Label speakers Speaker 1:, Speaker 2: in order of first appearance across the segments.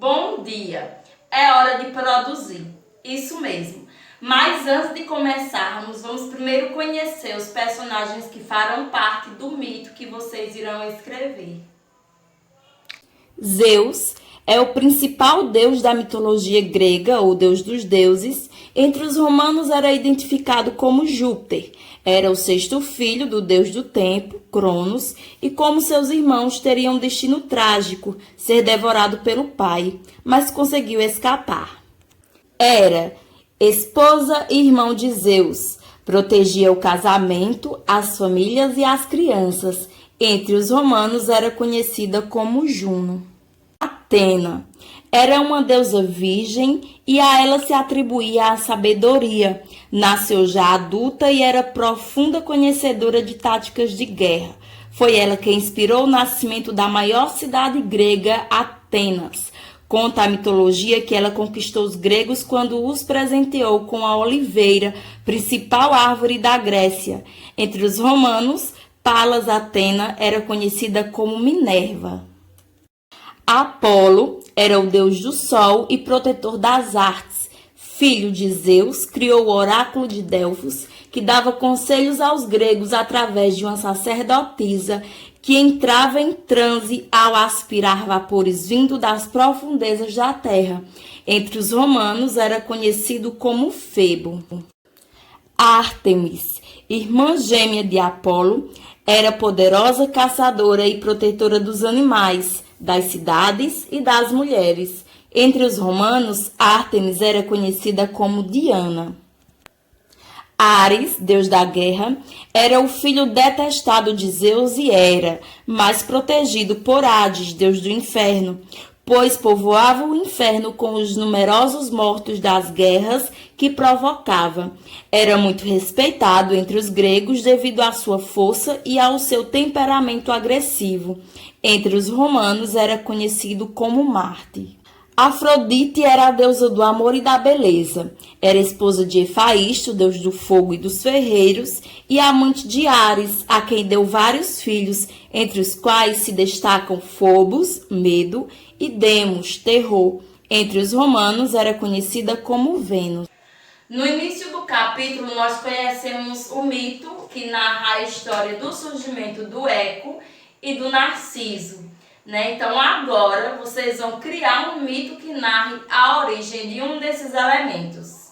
Speaker 1: Bom dia! É hora de produzir, isso mesmo. Mas antes de começarmos, vamos primeiro conhecer os personagens que farão parte do mito que vocês irão escrever.
Speaker 2: Zeus é o principal deus da mitologia grega, ou deus dos deuses. Entre os romanos era identificado como Júpiter. Era o sexto filho do deus do tempo, Cronos, e como seus irmãos teriam um destino trágico, ser devorado pelo pai, mas conseguiu escapar. Era esposa e irmão de Zeus. Protegia o casamento, as famílias e as crianças. Entre os romanos era conhecida como Juno. Atena era uma deusa virgem e a ela se atribuía a sabedoria. Nasceu já adulta e era profunda conhecedora de táticas de guerra. Foi ela que inspirou o nascimento da maior cidade grega, Atenas. Conta a mitologia que ela conquistou os gregos quando os presenteou com a oliveira, principal árvore da Grécia. Entre os romanos, Palas Atena era conhecida como Minerva. Apolo era o deus do sol e protetor das artes. Filho de Zeus, criou o oráculo de Delfos, que dava conselhos aos gregos através de uma sacerdotisa que entrava em transe ao aspirar vapores vindo das profundezas da terra. Entre os romanos era conhecido como Febo. Ártemis, irmã gêmea de Apolo, era poderosa caçadora e protetora dos animais, das cidades e das mulheres. Entre os romanos, Ártemis era conhecida como Diana. Ares, deus da guerra, era o filho detestado de Zeus e Hera, mas protegido por Hades, deus do inferno, pois povoava o inferno com os numerosos mortos das guerras que provocava. Era muito respeitado entre os gregos devido à sua força e ao seu temperamento agressivo. Entre os romanos era conhecido como Marte. Afrodite era a deusa do amor e da beleza. Era esposa de Hefaisto, deus do fogo e dos ferreiros, e amante de Ares, a quem deu vários filhos, entre os quais se destacam Fobos, medo, e Demos, terror. Entre os romanos era conhecida como Vênus.
Speaker 1: No início do capítulo, nós conhecemos o mito que narra a história do surgimento do Eco e do Narciso. Então agora vocês vão criar um mito que narre a origem de um desses elementos.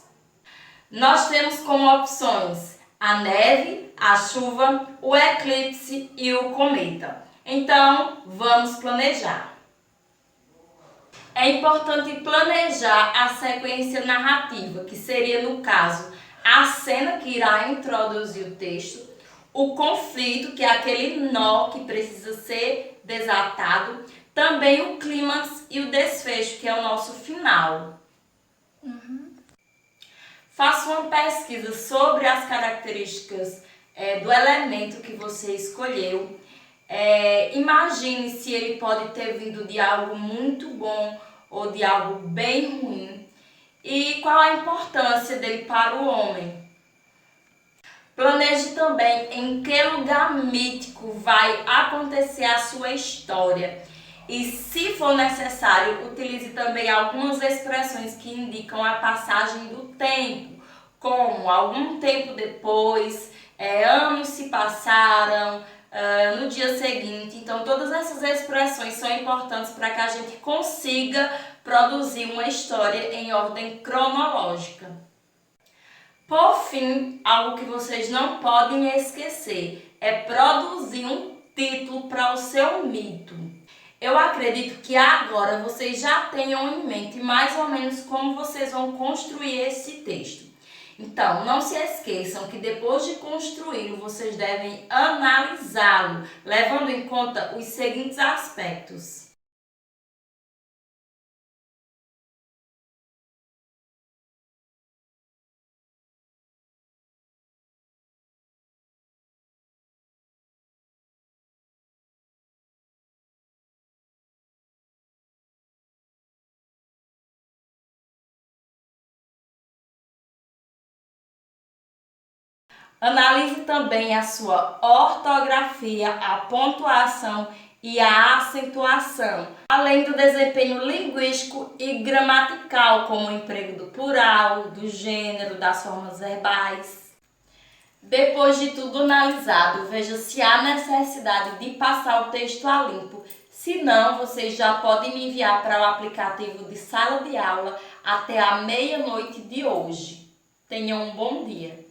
Speaker 1: Nós temos como opções a neve, a chuva, o eclipse e o cometa. Então vamos planejar. É importante planejar a sequência narrativa, que seria, no caso, a cena que irá introduzir o texto, o conflito, que é aquele nó que precisa ser desatado, também o clímax e o desfecho, que é o nosso final. Faça uma pesquisa sobre as características do elemento que você escolheu. Imagine se ele pode ter vindo de algo muito bom ou de algo bem ruim. E qual a importância dele para o homem. Planeje também em que lugar mítico vai acontecer a sua história. E, se for necessário, utilize também algumas expressões que indicam a passagem do tempo, como algum tempo depois, anos se passaram, no dia seguinte. Então, todas essas expressões são importantes para que a gente consiga produzir uma história em ordem cronológica. Por fim, algo que vocês não podem esquecer é produzir um título para o seu mito. Eu acredito que agora vocês já tenham em mente mais ou menos como vocês vão construir esse texto. Então, não se esqueçam que depois de construí-lo, vocês devem analisá-lo, levando em conta os seguintes aspectos. Analise também a sua ortografia, a pontuação e a acentuação, além do desempenho linguístico e gramatical, como o emprego do plural, do gênero, das formas verbais. Depois de tudo analisado, veja se há necessidade de passar o texto a limpo. Se não, vocês já podem me enviar para o aplicativo de sala de aula até a meia-noite de hoje. Tenham um bom dia!